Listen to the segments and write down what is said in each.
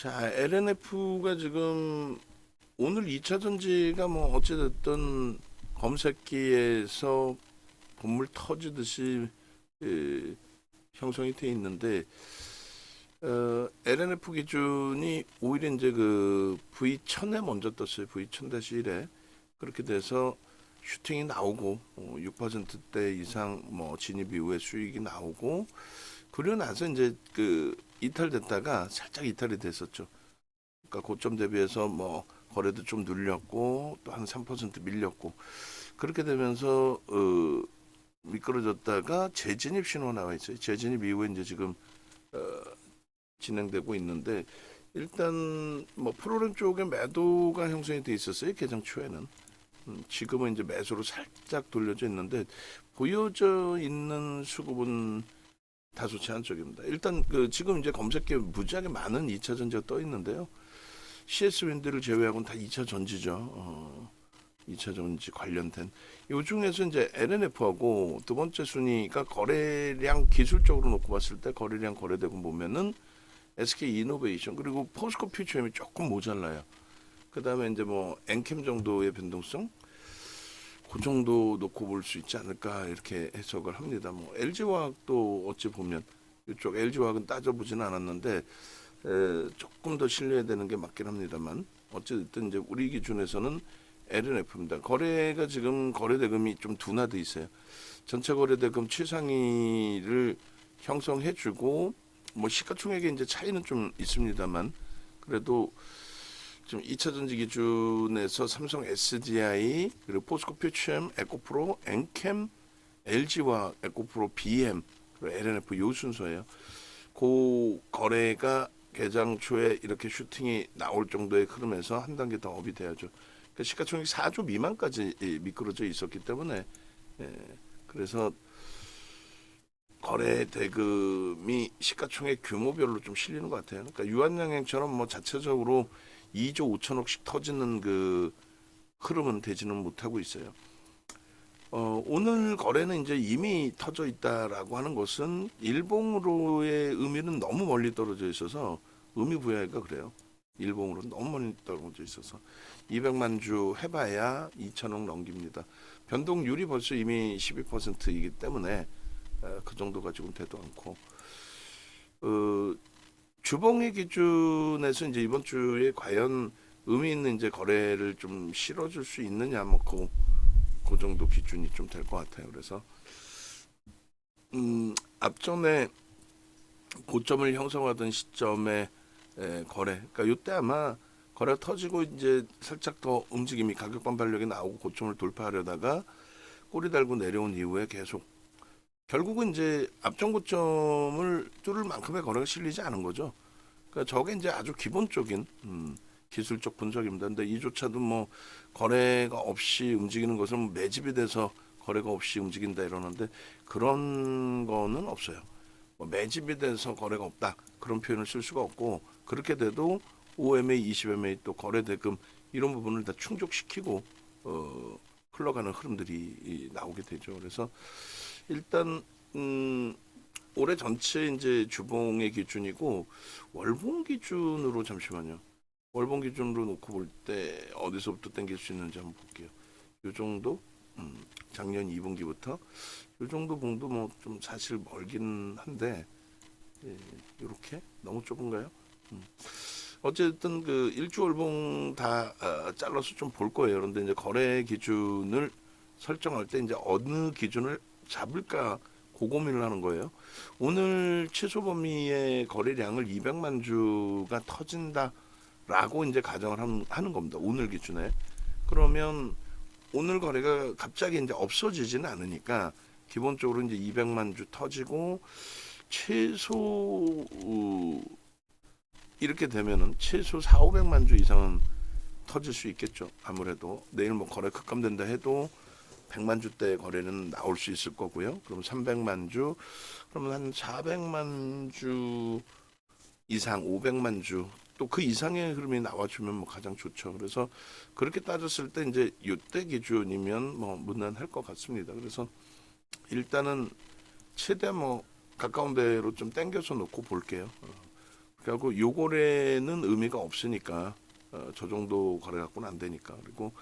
자, LNF가 지금 오늘 2차 전지가 뭐 어찌됐든 검색기에서 본물 터지듯이 그, 형성이 돼 있는데 LNF 기준이 오히려 이제 그 V1000에 먼저 떴어요. V1000-1에 그렇게 돼서 슈팅이 나오고 6%대 이상 뭐 진입 이후에 수익이 나오고 그러고 나서 이제 그 이탈됐다가 살짝 이탈이 됐었죠. 그러니까 고점 대비해서 뭐 거래도 좀 눌렸고 또 한 3% 밀렸고 그렇게 되면서 미끄러졌다가 재진입 신호 나와 있어요. 재진입 이후에 이제 지금 어, 진행되고 있는데 일단 뭐 프로그램 쪽에 매도가 형성이 돼 있었어요. 개장 초에는. 지금은 이제 매수로 살짝 돌려져 있는데 보여져 있는 수급은 다소 제한적입니다. 일단 그 지금 이제 검색기에 무지하게 많은 2차 전지가 떠 있는데요. CS 윈드를 제외하고는 다 2차 전지죠. 2차 전지 관련된. 이 중에서 이제 LNF하고 두 번째 순위가 거래량 기술적으로 놓고 봤을 때 거래량 거래대금 보면은 SK 이노베이션 그리고 포스코 퓨처엠이 조금 모자라요. 그 다음에 이제 뭐 엔캠 정도의 변동성 그 정도 놓고 볼 수 있지 않을까 이렇게 해석을 합니다. 뭐 LG화학도 어찌 보면 이쪽 LG화학은 따져보지는 않았는데 조금 더 신뢰해야 되는 게 맞긴 합니다만 어쨌든 이제 우리 기준에서는 LNF입니다. 거래가 지금 거래대금이 좀 둔화돼 있어요. 전체 거래대금 최상위를 형성해주고 뭐 시가총액의 이제 차이는 좀 있습니다만 그래도 지금 2차 전지 기준에서 삼성 SDI 그리고 포스코 퓨처엠, 에코프로, 엔캠, LG와 에코프로, BM 그리고 LNF 요 순서예요. 그 거래가 개장 초에 이렇게 슈팅이 나올 정도의 흐름에서 한 단계 더 업이 돼야죠. 그러니까 시가총액 4조 미만까지 미끄러져 있었기 때문에 그래서 거래 대금이 시가총액 규모별로 좀 실리는 것 같아요. 그러니까 유한양행처럼 뭐 자체적으로 2조 5천억씩 터지는 그 흐름은 되지는 못하고 있어요. 오늘 거래는 이제 이미 터져 있다라고 하는 것은 일봉으로의 의미는 너무 멀리 떨어져 있어서 의미 부여가 그래요. 일봉으로 너무 멀리 떨어져 있어서 200만 주 해봐야 2천억 넘깁니다. 변동률이 벌써 이미 12%이기 때문에 그 정도 가지고는 되도 않고 주봉의 기준에서 이제 이번 주에 과연 의미 있는 이제 거래를 좀 실어줄 수 있느냐 그 정도 기준이 좀 될 것 같아요. 그래서 앞전에 고점을 형성하던 시점에 거래, 그러니까 이때 아마 거래가 터지고 이제 살짝 더 움직임이 가격 반발력이 나오고 고점을 돌파하려다가 꼬리 달고 내려온 이후에 계속 결국은 이제 앞전 고점을 뚫을 만큼의 거래가 실리지 않은 거죠. 그러니까 저게 이제 아주 기본적인 기술적 분석입니다. 근데 이조차도 뭐 거래가 없이 움직이는 것은 매집이 돼서 거래가 없이 움직인다 이러는데 그런 거는 없어요. 뭐 매집이 돼서 거래가 없다 그런 표현을 쓸 수가 없고 그렇게 돼도 OMA, 20MA 또 거래 대금 이런 부분을 다 충족시키고 흘러가는 흐름들이 나오게 되죠. 그래서 일단 올해 전체 이제 주봉의 기준이고 월봉 기준으로 잠시만요. 월봉 기준으로 놓고 볼 때 어디서부터 당길 수 있는지 한번 볼게요. 요 정도 작년 2분기부터 요 정도 봉도 뭐 좀 사실 멀긴 한데 이렇게 너무 좁은가요? 어쨌든 그 일주 월봉 다 잘라서 좀 볼 거예요. 그런데 이제 거래 기준을 설정할 때 이제 어느 기준을 잡을까 그 고민을 하는 거예요. 오늘 최소 범위의 거래량을 200만 주가 터진다라고 이제 가정을 하는 겁니다. 오늘 기준에. 그러면 오늘 거래가 갑자기 이제 없어지지는 않으니까 기본적으로 이제 200만 주 터지고 최소 이렇게 되면은 최소 4, 500만 주 이상은 터질 수 있겠죠. 아무래도 내일 뭐 거래 급감된다 해도 100만 주대 거래는 나올 수 있을 거고요. 그럼 300만 주, 그러면 한 400만 주 이상, 500만 주, 또 그 이상의 흐름이 나와주면 뭐 가장 좋죠. 그래서 그렇게 따졌을 때 이제 이때 기준이면 뭐 무난할 것 같습니다. 그래서 일단은 최대 뭐 가까운 데로 좀 당겨서 놓고 볼게요. 그리고 요 거래는 의미가 없으니까 저 정도 거래 갖고는 안 되니까. 그리고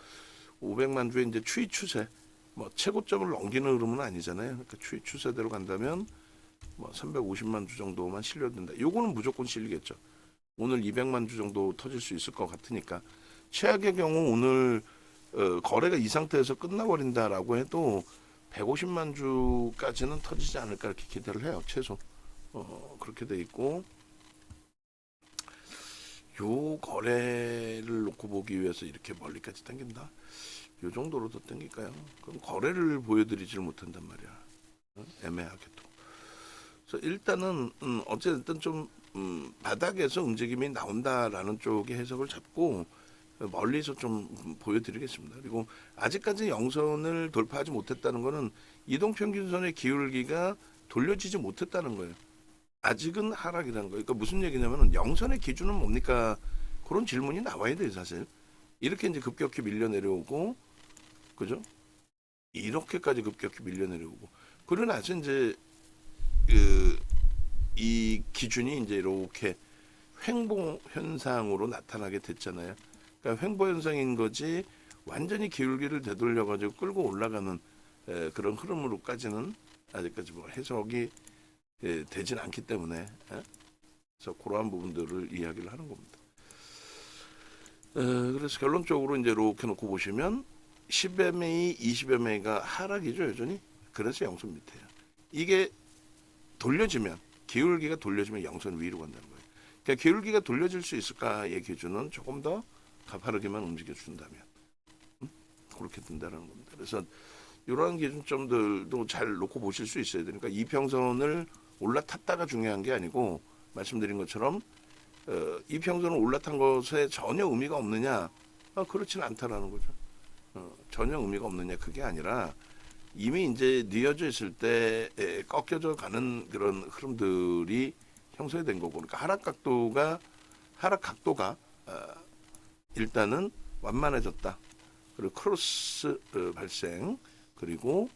500만 주의 이제 추이 추세, 뭐 최고점을 넘기는 흐름은 아니잖아요. 그러니까 추이 추세대로 간다면 뭐 350만 주 정도만 실려도 된다. 요거는 무조건 실리겠죠. 오늘 200만 주 정도 터질 수 있을 것 같으니까. 최악의 경우 오늘 거래가 이 상태에서 끝나버린다라고 해도 150만 주까지는 터지지 않을까 이렇게 기대를 해요. 최소 그렇게 돼 있고, 요 거래를 놓고 보기 위해서 이렇게 멀리까지 당긴다. 요 정도로 더 당길까요? 그럼 거래를 보여드리질 못한단 말이야. 애매하게 또. 그래서 일단은 어쨌든 좀 바닥에서 움직임이 나온다라는 쪽의 해석을 잡고 멀리서 좀 보여드리겠습니다. 그리고 아직까지 영선을 돌파하지 못했다는 것은 이동평균선의 기울기가 돌려지지 못했다는 거예요. 아직은 하락이라는 거예요. 그러니까 무슨 얘기냐면은 영선의 기준은 뭡니까? 그런 질문이 나와야 돼요, 사실. 이렇게 이제 급격히 밀려 내려오고, 그죠? 이렇게까지 급격히 밀려 내려오고, 그러고 나서 이제 이 기준이 이제 이렇게 횡보 현상으로 나타나게 됐잖아요. 그러니까 횡보 현상인 거지 완전히 기울기를 되돌려 가지고 끌고 올라가는 그런 흐름으로까지는 아직까지 뭐 해석이 되진 않기 때문에 그래서 그러한 부분들을 이야기를 하는 겁니다. 그래서 결론적으로 이제 이렇게 놓고 보시면 10MA, 20MA가 하락이죠, 여전히. 그래서 영선 밑에요. 이게 돌려지면, 기울기가 돌려지면 영선 위로 간다는 거예요. 그러니까 기울기가 돌려질 수 있을까의 기준은 조금 더 가파르게만 움직여준다면 그렇게 된다는 겁니다. 그래서 이러한 기준점들도 잘 놓고 보실 수 있어야 되니까 이평선을 올라탔다가 중요한 게 아니고, 말씀드린 것처럼 이평선을 올라탄 것에 전혀 의미가 없느냐? 그렇지는 않다라는 거죠. 전혀 의미가 없느냐, 그게 아니라 이미 이제 뉘어져 있을 때 꺾여져 가는 그런 흐름들이 형성이 된 거고, 그러니까 하락 각도가 일단은 완만해졌다. 그리고 크로스 발생, 그리고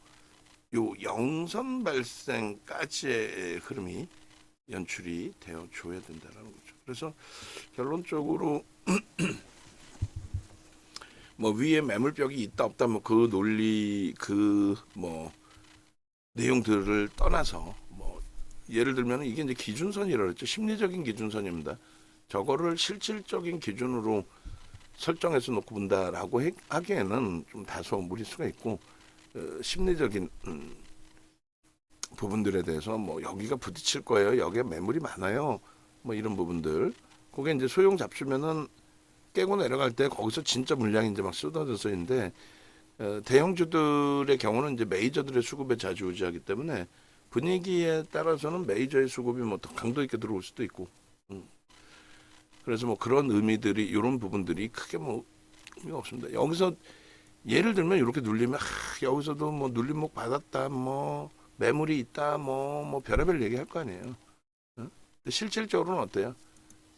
요 영선 발생까지의 흐름이 연출이 되어 줘야 된다는 거죠. 그래서 결론적으로 뭐 위에 매물벽이 있다 없다 뭐 그 논리 뭐 내용들을 떠나서 뭐 예를 들면 이게 이제 기준선이라고 했죠. 심리적인 기준선입니다. 저거를 실질적인 기준으로 설정해서 놓고 본다라고 하기에는 좀 다소 무리수가 있고, 심리적인 부분들에 대해서 뭐 여기가 부딪힐 거예요, 여기에 매물이 많아요, 뭐 이런 부분들, 그게 이제 소용 잡수면은 깨고 내려갈 때 거기서 진짜 물량이 이제 막 쏟아져서 있는데, 대형주들의 경우는 이제 메이저들의 수급에 좌지우지하기 때문에 분위기에 따라서는 메이저의 수급이 뭐 더 강도 있게 들어올 수도 있고, 그래서 뭐 그런 의미들이, 이런 부분들이 크게 뭐 의미가 없습니다. 여기서 예를 들면 이렇게 눌리면 여기서도 뭐 눌림목 받았다, 뭐 매물이 있다, 뭐 별의별 얘기 할 거 아니에요. 근데 실질적으로는 어때요?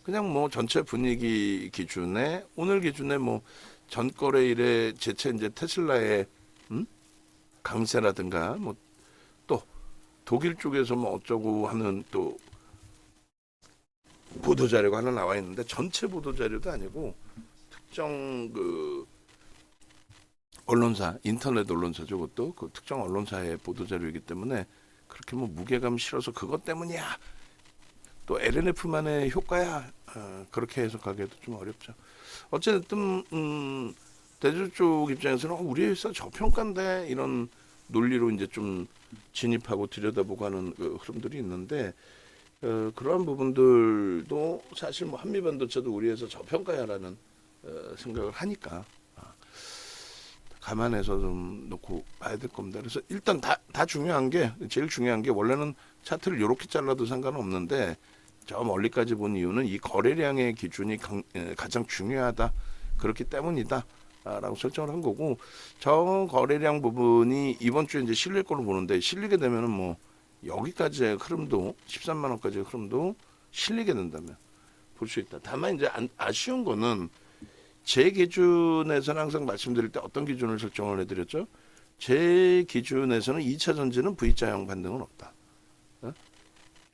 그냥 뭐 전체 분위기 기준에, 오늘 기준에 뭐 전거래일에 재차 이제 테슬라의 강세라든가, 뭐 또 독일 쪽에서 뭐 어쩌고 하는 또 보도 자료가 하나 나와 있는데, 전체 보도 자료도 아니고 특정 그 언론사, 인터넷 언론사죠. 그것도 그 특정 언론사의 보도 자료이기 때문에 그렇게 뭐 무게감 실어서 그것 때문이야, 또 LNF만의 효과야, 그렇게 해석하기에도 좀 어렵죠. 어쨌든 대주 쪽 입장에서는 우리 회사 저평가인데, 이런 논리로 이제 좀 진입하고 들여다보고 하는 그 흐름들이 있는데, 그러한 부분들도 사실 뭐 한미반도체도 우리 회사 저평가야라는 생각을 하니까 감안해서 좀 놓고 봐야 될 겁니다. 그래서 일단 다 중요한 게, 제일 중요한 게, 원래는 차트를 이렇게 잘라도 상관없는데 저 멀리까지 본 이유는 이 거래량의 기준이 가장 중요하다, 그렇기 때문이다 라고 설정을 한 거고, 저 거래량 부분이 이번 주에 이제 실릴 걸로 보는데, 실리게 되면은 뭐 여기까지의 흐름도, 13만 원까지의 흐름도 실리게 된다면 볼 수 있다. 다만 이제 아쉬운 거는, 제 기준에서는 항상 말씀드릴 때 어떤 기준을 설정을 해드렸죠? 제 기준에서는 2차 전지는 V자형 반등은 없다.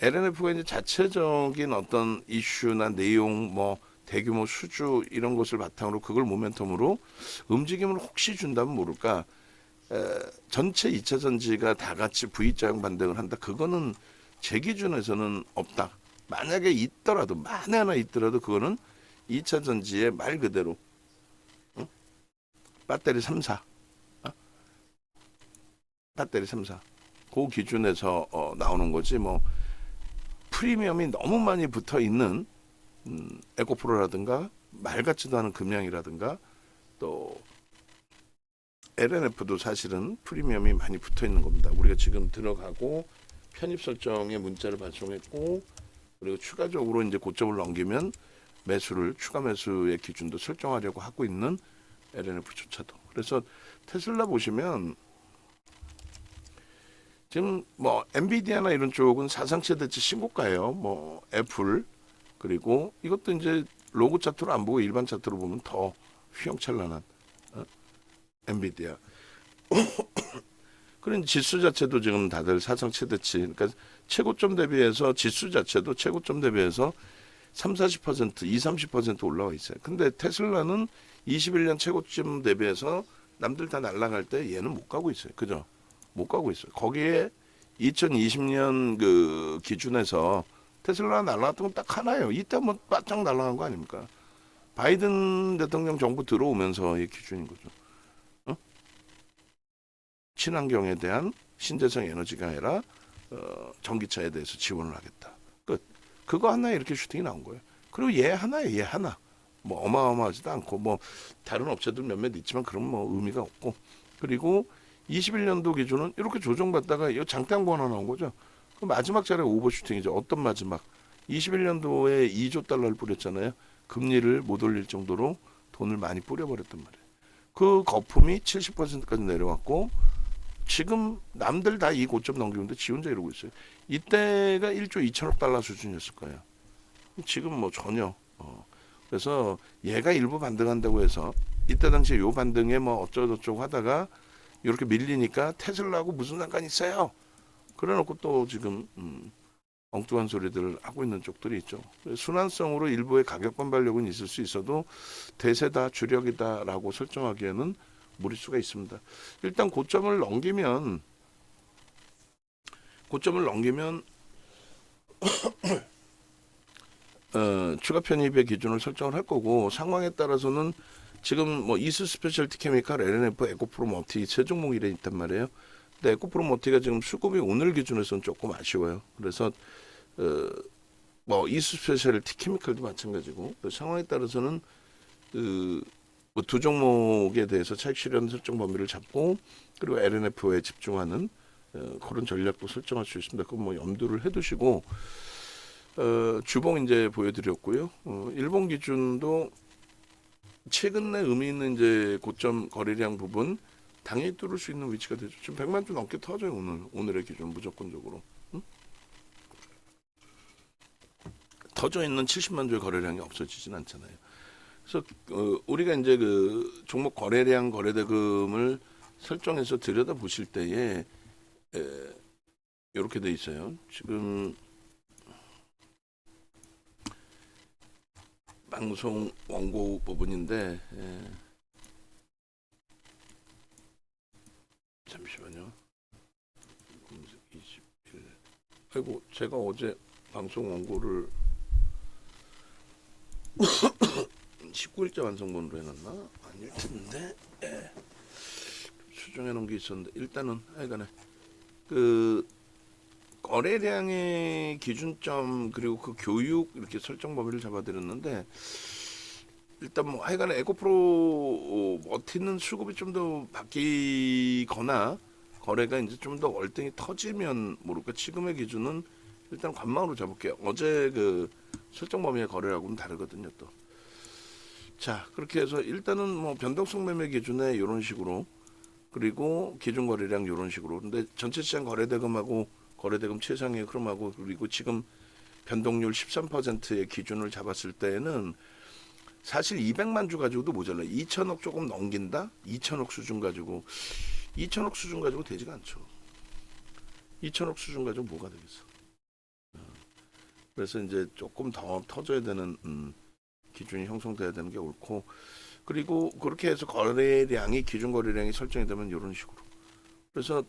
LNF가 이제 자체적인 어떤 이슈나 내용, 뭐 대규모 수주 이런 것을 바탕으로 그걸 모멘텀으로 움직임을 혹시 준다면 모를까. 전체 2차 전지가 다 같이 V자형 반등을 한다. 그거는 제 기준에서는 없다. 만약에 있더라도 만에 하나 있더라도 그거는 2차 전지의 말 그대로 배터리 3사, 배터리 3사 그 기준에서 나오는 거지. 뭐 프리미엄이 너무 많이 붙어 있는 에코프로라든가 말 같지도 않은 금양이라든가 또 LNF도 사실은 프리미엄이 많이 붙어 있는 겁니다. 우리가 지금 들어가고 편입 설정에 문자를 발송했고 그리고 추가적으로 이제 고점을 넘기면 매수를 추가 매수의 기준도 설정하려고 하고 있는 LNF조차도. 그래서 테슬라 보시면 지금 뭐 엔비디아나 이런 쪽은 사상 최대치 신고가예요. 뭐 애플 그리고 이것도 이제 로고 차트로 안 보고 일반 차트로 보면 더 휘황찬란한 엔비디아. 그런 지수 자체도 지금 다들 사상 최대치, 그러니까 최고점 대비해서 지수 자체도 최고점 대비해서 3, 40%, 2, 30% 올라와 있어요. 근데 테슬라는 21년 최고점 대비해서 남들 다 날아갈 때 얘는 못 가고 있어요. 그죠? 못 가고 있어요. 거기에 2020년 그 기준에서 테슬라 날아갔던 건 딱 하나예요. 이때 한번 바짝 날아간 거 아닙니까? 바이든 대통령 정부 들어오면서의 기준인 거죠. 친환경에 대한 신재생 에너지가 아니라 전기차에 대해서 지원을 하겠다. 끝. 그거 하나에 이렇게 슈팅이 나온 거예요. 그리고 얘 하나에 얘 하나. 뭐 어마어마하지도 않고 뭐 다른 업체들 몇몇 있지만 그런 뭐 의미가 없고. 그리고 21년도 기준은 이렇게 조정받다가 이 장대항보 하나 나온 거죠. 그 마지막 자리가 오버슈팅이죠. 어떤 마지막? 21년도에 2조 달러를 뿌렸잖아요. 금리를 못 올릴 정도로 돈을 많이 뿌려버렸단 말이에요. 그 거품이 70%까지 내려왔고 지금 남들 다 이 고점 넘기는데 지 혼자 이러고 있어요. 이때가 1조 2천억 달러 수준이었을 거예요. 지금 뭐 전혀. 그래서 얘가 일부 반등한다고 해서 이때 당시에 요 반등에 뭐 어쩌고저쩌고 하다가 이렇게 밀리니까 테슬라하고 무슨 상관이 있어요. 그래놓고 또 지금 엉뚱한 소리들을 하고 있는 쪽들이 있죠. 순환성으로 일부의 가격 반발력은 있을 수 있어도 대세다 주력이다라고 설정하기에는 무리수가 있습니다. 일단 고점을 넘기면 추가 편입의 기준을 설정을 할 거고 상황에 따라서는 지금 뭐 이스 스페셜티 케미칼, LNF, 에코프로 머티 세 종목이 있단 말이에요. 근데 에코프로 머티가 지금 수급이 오늘 기준에서는 조금 아쉬워요. 그래서 뭐 이스 스페셜티 케미칼도 마찬가지고 상황에 따라서는 뭐 두 종목에 대해서 차익 실현 설정 범위를 잡고 그리고 LNF에 집중하는 그런 전략도 설정할 수 있습니다. 그건 뭐 염두를 해두시고 주봉 이제 보여드렸고요. 일본 기준도 최근 내 의미 있는 이제 고점 거래량 부분 당연히 뚫을 수 있는 위치가 되죠. 지금 100만 주 넘게 터져요. 오늘의 기준 무조건적으로. 터져 있는 70만 주의 거래량이 없어지진 않잖아요. 그래서 우리가 이제 그 종목 거래량 거래대금을 설정해서 들여다 보실 때에 이렇게 돼 있어요. 지금 방송 원고 부분인데 잠시만요. 21. 아이고 제가 어제 방송 원고를 19일자 완성본으로 해놨나? 아닐 텐데 수정해 놓은 게 있었는데 일단은 하여간에 그 거래량의 기준점 그리고 그 교육 이렇게 설정 범위를 잡아드렸는데 일단 뭐 하여간에 에코프로 버티는 수급이 좀 더 바뀌거나 거래가 이제 좀 더 월등히 터지면 모를까 지금의 기준은 일단 관망으로 잡을게요. 어제 그 설정 범위의 거래하고는 다르거든요 또. 자 그렇게 해서 일단은 뭐 변동성 매매 기준에 이런 식으로 그리고 기준 거래량 이런 식으로 근데 전체 시장 거래대금하고 거래대금 최상의 흐름하고 그리고 지금 변동률 13%의 기준을 잡았을 때에는 사실 200만 주 가지고도 모자라. 2천억 조금 넘긴다? 2천억 수준 가지고 2천억 수준 가지고 되지가 않죠. 2천억 수준 가지고 뭐가 되겠어. 그래서 이제 조금 더 터져야 되는 기준이 형성돼야 되는 게 옳고, 그리고 그렇게 해서 거래량이 기준 거래량이 설정이 되면 이런 식으로. 그래서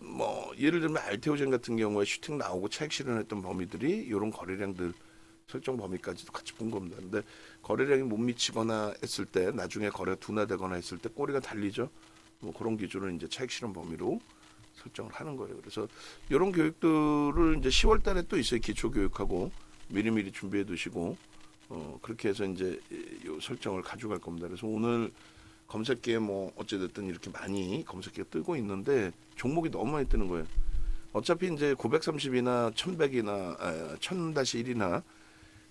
뭐 예를 들면 알테오젠 같은 경우에 슈팅 나오고 차익 실현했던 범위들이 이런 거래량들 설정 범위까지도 같이 본 겁니다. 근데 거래량이 못 미치거나 했을 때, 나중에 거래가 둔화되거나 했을 때 꼬리가 달리죠. 뭐 그런 기준을 이제 차익 실현 범위로 설정을 하는 거예요. 그래서 이런 교육들을 이제 10월 달에 또 있어요. 기초 교육하고 미리미리 준비해 두시고 그렇게 해서 이제 요 설정을 가져갈 겁니다. 그래서 오늘 검색기에 뭐 어찌됐든 이렇게 많이 검색기가 뜨고 있는데 종목이 너무 많이 뜨는 거예요. 어차피 이제 930이나 1100이나 1000-1이나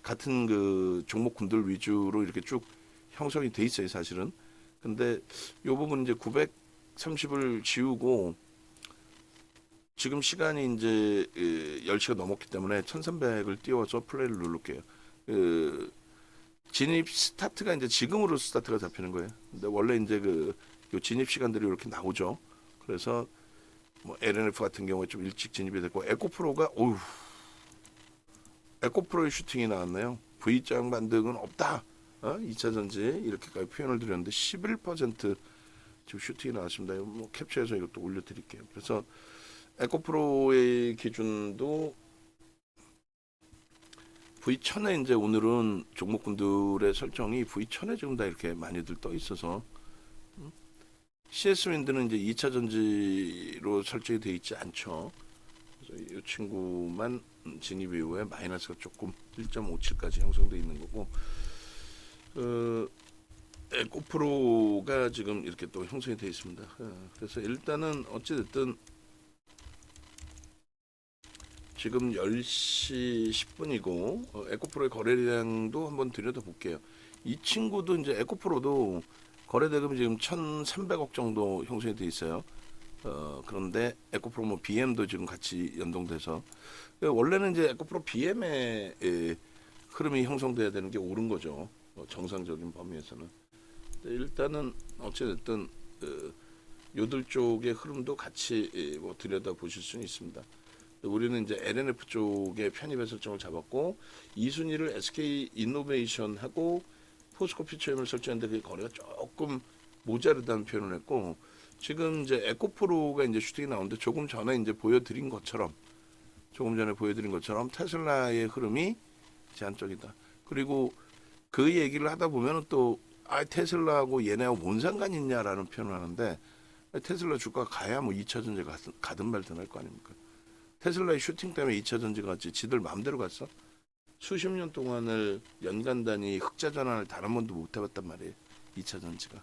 같은 그 종목군들 위주로 이렇게 쭉 형성이 돼 있어요, 사실은. 근데 요 부분 이제 930을 지우고 지금 시간이 이제 10시가 넘었기 때문에 1300을 띄워서 플레이를 누를게요. 진입 스타트가 이제 지금으로 스타트가 잡히는 거예요. 근데 원래 이제 요 진입 시간들이 이렇게 나오죠. 그래서 뭐 LNF 같은 경우에 좀 일찍 진입이 됐고, 에코프로가 에코프로의 슈팅이 나왔네요. V자 반등은 없다. 2차 전지 이렇게까지 표현을 드렸는데 11% 지금 슈팅이 나왔습니다. 뭐 캡처해서 이것도 올려드릴게요. 그래서 에코프로의 기준도 V1000에 이제 오늘은 종목군들의 설정이 V1000에 지금 다 이렇게 많이들 떠 있어서 CS 윈드는 이제 2차 전지로 설정이 되어 있지 않죠. 그래서 이 친구만 진입 이후에 마이너스가 조금 1.57까지 형성되어 있는 거고, 에코프로가 지금 이렇게 또 형성이 되어 있습니다. 그래서 일단은 어찌됐든 지금 10시 10분이고 에코프로의 거래량도 한번 들여다볼게요. 이 친구도 이제 에코프로도 거래 대금이 지금 1,300억 정도 형성이 돼 있어요. 그런데 에코프로 뭐 BM도 지금 같이 연동돼서 원래는 이제 에코프로 BM의 흐름이 형성돼야 되는 게 옳은 거죠. 정상적인 범위에서는. 일단은 어찌됐든 요들 쪽의 흐름도 같이 뭐 들여다 보실 수는 있습니다. 우리는 이제 LNF 쪽에 편입의 설정을 잡았고 2순위를 SK 이노베이션하고 포스코 피처엠을 설정했는데 그 거래가 조금 모자르다는 표현을 했고, 지금 이제 에코프로가 이제 슈팅이 나오는데 조금 전에 보여드린 것처럼 테슬라의 흐름이 제한적이다. 그리고 그 얘기를 하다 보면은 또 테슬라하고 얘네하고 뭔 상관이 있냐라는 표현을 하는데, 테슬라 주가가 가야 뭐 2차 전지가 가든 말든 할 거 아닙니까? 테슬라의 슈팅 때문에 2차 전지가 갔지 지들 마음대로 갔어? 수십 년 동안을 연간 단위 흑자 전환을 단 한 번도 못 해봤단 말이에요. 2차 전지가.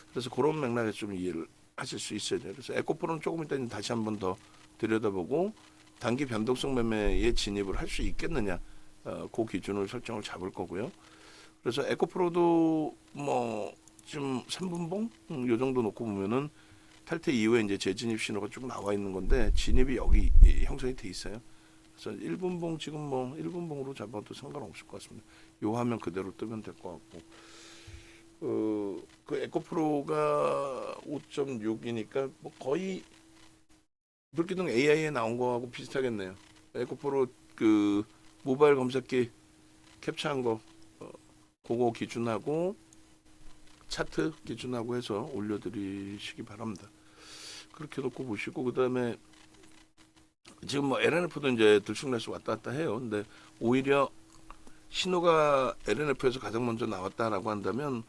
그래서 그런 맥락에서 좀 이해를 하실 수 있어야 돼요. 그래서 에코프로는 조금 이따 다시 한 번 더 들여다보고 단기 변동성 매매에 진입을 할 수 있겠느냐, 그 기준을 설정을 잡을 거고요. 그래서 에코프로도 뭐 지금 3분봉 요 정도 놓고 보면은 탈퇴 이후에 이제 재진입 신호가 쭉 나와 있는 건데 진입이 여기 형성이 돼 있어요. 그래서 1분봉 지금 뭐 1분봉으로 잡아도 상관없을 것 같습니다. 요 화면 그대로 뜨면 될 것 같고, 그 에코프로가 5.6이니까 뭐 거의 불기둥 AI에 나온 거하고 비슷하겠네요. 에코프로 그 모바일 검색기 캡처한 거 그거 기준하고 차트 기준하고 해서 올려드리시기 바랍니다. 그렇게 놓고 보시고, 그 다음에 지금 뭐 LNF도 이제 들쑥날쑥 왔다 갔다 해요. 근데 오히려 신호가 LNF에서 가장 먼저 나왔다라고 한다면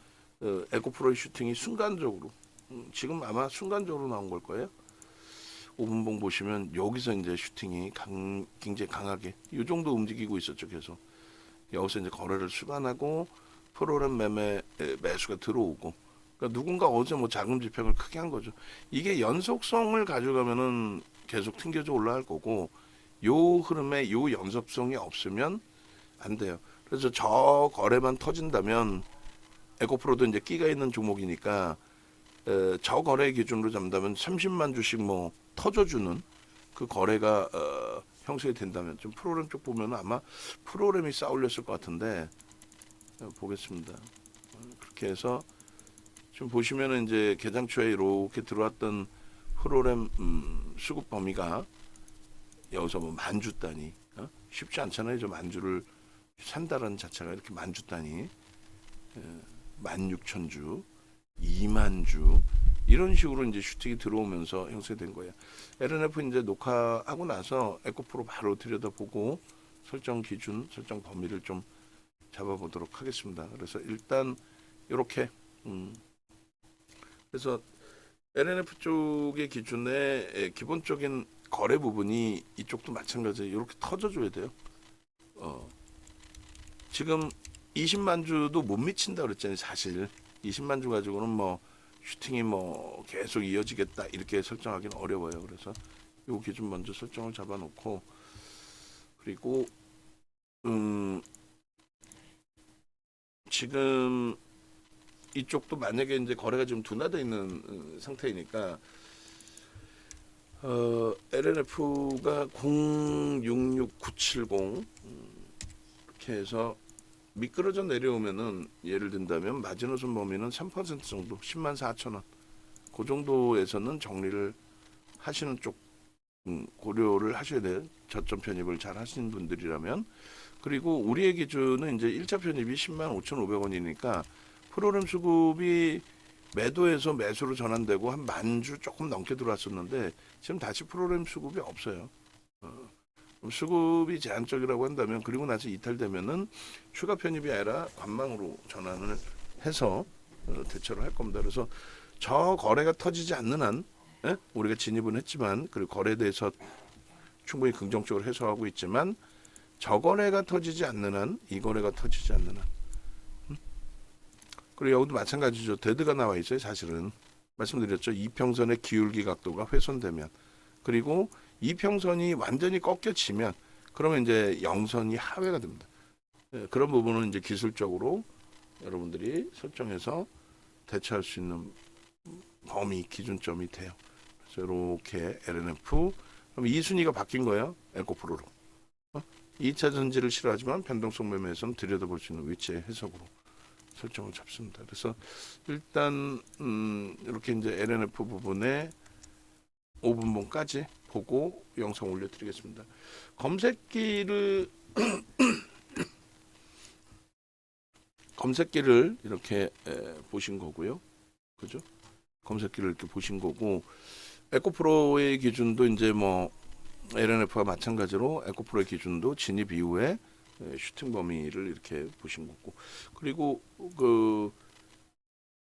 에코프로의 슈팅이 순간적으로 지금 아마 순간적으로 나온 걸 거예요. 5분봉 보시면 여기서 이제 슈팅이 굉장히 강하게 이 정도 움직이고 있었죠. 계속 여기서 이제 거래를 수반하고 프로그램 매수가 들어오고, 그러니까 누군가 어제 뭐 자금 집행을 크게 한 거죠. 이게 연속성을 가져가면은 계속 튕겨져 올라갈 거고, 요 흐름에 요 연속성이 없으면 안 돼요. 그래서 저 거래만 터진다면 에코프로도 이제 끼가 있는 종목이니까 저 거래 기준으로 잡는다면 30만 주씩 뭐 터져주는 그 거래가 형성이 된다면, 좀 프로그램 쪽 보면 아마 프로그램이 쌓올렸을 것 같은데 보겠습니다. 그렇게 해서 지금 보시면은 이제 개장 초에 이렇게 들어왔던 프로그램 수급 범위가 여기서 뭐 만주 단위, 쉽지 않잖아요. 저 만주를 산다는 자체가 이렇게 만주 단위, 16,000주, 2만 주 이런 식으로 이제 슈팅이 들어오면서 형성된 거예요. LNF 이제 녹화하고 나서 에코프로 바로 들여다보고 설정 기준, 설정 범위를 좀 잡아보도록 하겠습니다. 그래서 일단 이렇게 그래서 LNF 쪽의 기준에 기본적인 거래 부분이 이쪽도 마찬가지예요. 이렇게 터져줘야 돼요. 지금 20만 주도 못 미친다 그랬잖아요. 사실 20만 주 가지고는 뭐 슈팅이 뭐 계속 이어지겠다 이렇게 설정하기는 어려워요. 그래서 요 기준 먼저 설정을 잡아놓고 그리고 지금 이쪽도 만약에 이제 거래가 좀 둔화되어 있는 상태이니까 LNF가 066970 이렇게 해서 미끄러져 내려오면은 예를 든다면 마지노선 범위는 3% 정도 104,000원 그 정도에서는 정리를 하시는 쪽 고려를 하셔야 돼요. 저점 편입을 잘 하시는 분들이라면. 그리고 우리의 기준은 이제 1차 편입이 105,500원이니까 프로그램 수급이 매도에서 매수로 전환되고 한 만주 조금 넘게 들어왔었는데 지금 다시 프로그램 수급이 없어요. 수급이 제한적이라고 한다면 그리고 나서 이탈되면은 추가 편입이 아니라 관망으로 전환을 해서 대처를 할 겁니다. 그래서 저 거래가 터지지 않는 한 우리가 진입은 했지만 그리고 거래에 대해서 충분히 긍정적으로 해석하고 있지만 저 거래가 터지지 않는 한 이 거래가 터지지 않는 한 그리고 여기도 마찬가지죠. 데드가 나와 있어요. 사실은 말씀드렸죠. 이평선의 기울기 각도가 훼손되면 그리고 이평선이 완전히 꺾여지면 그러면 이제 영선이 하회가 됩니다. 그런 부분은 이제 기술적으로 여러분들이 설정해서 대처할 수 있는 범위 기준점이 돼요. 그래서 이렇게 LNF 그럼 2순위가 바뀐 거예요. 에코프로로 2차 전지를 싫어하지만 변동성 매매에서는 들여다볼 수 있는 위치의 해석으로 설정을 잡습니다. 그래서 일단 이렇게 이제 LNF 부분에 5분봉까지 보고 영상 올려드리겠습니다. 검색기를 이렇게 보신 거고요. 그죠? 검색기를 이렇게 보신 거고 에코프로의 기준도 이제 뭐 LNF와 마찬가지로 에코프로의 기준도 진입 이후에 슈팅 범위를 이렇게 보신 거고 그리고 그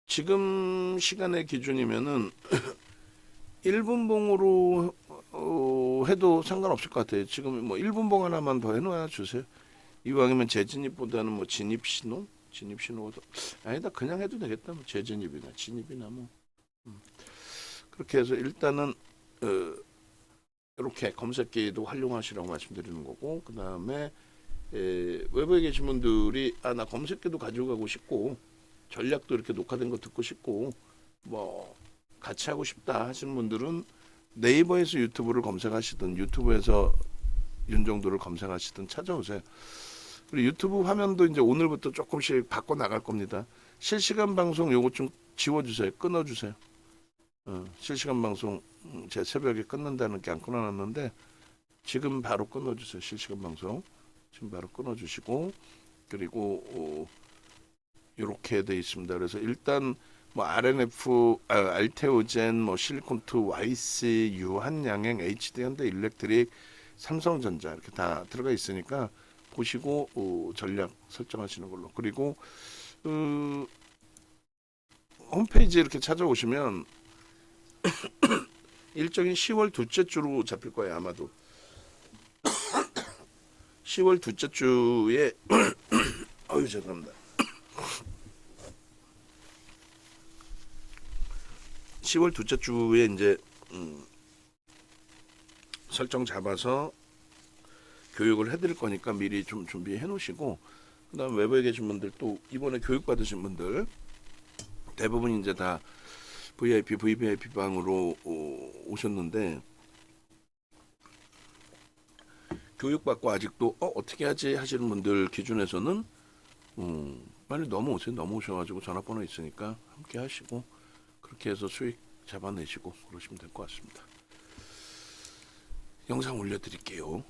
지금 시간의 기준이면은 1분봉으로 해도 상관없을 것 같아요. 지금 뭐 1분봉 하나만 더 해놔 주세요. 이왕이면 재진입보다는 뭐 진입 신호도 아니다 그냥 해도 되겠다. 뭐 재진입이나 진입이나 뭐 그렇게 해서 일단은 이렇게 검색기도 활용하시라고 말씀드리는 거고 그 다음에 외부에 계신 분들이 나 검색기도 가지고 가고 싶고 전략도 이렇게 녹화된 거 듣고 싶고 뭐 같이 하고 싶다 하시는 분들은 네이버에서 유튜브를 검색하시든 유튜브에서 윤정도를 검색하시든 찾아오세요. 그리고 유튜브 화면도 이제 오늘부터 조금씩 바꿔 나갈 겁니다. 실시간 방송 요거 좀 지워주세요. 끊어주세요. 실시간 방송 제 새벽에 끊는다는 게 안 끊어놨는데 지금 바로 끊어주세요. 실시간 방송 지금 바로 끊어주시고 그리고 이렇게 돼 있습니다. 그래서 일단 뭐 RNF, 알테오젠, 뭐 실리콘투, YC, 유한양행, HD 현대 일렉트릭, 삼성전자 이렇게 다 들어가 있으니까 보시고 전략 설정하시는 걸로. 그리고 홈페이지 이렇게 찾아오시면 일정이 10월 둘째 주로 잡힐 거예요. 아마도 10월 둘째 주에 어유 죄송합니다. 10월 둘째 주에 이제 설정 잡아서 교육을 해드릴 거니까 미리 좀 준비해 놓으시고 그다음 외부에 계신 분들 또 이번에 교육 받으신 분들 대부분 이제 다 VIP, VVIP 방으로 오셨는데 교육받고 아직도 어떻게 하지 하시는 분들 기준에서는 빨리 넘어오세요. 넘어오셔가지고 전화번호 있으니까 함께 하시고 그렇게 해서 수익 잡아내시고 그러시면 될 것 같습니다. 영상 올려드릴게요.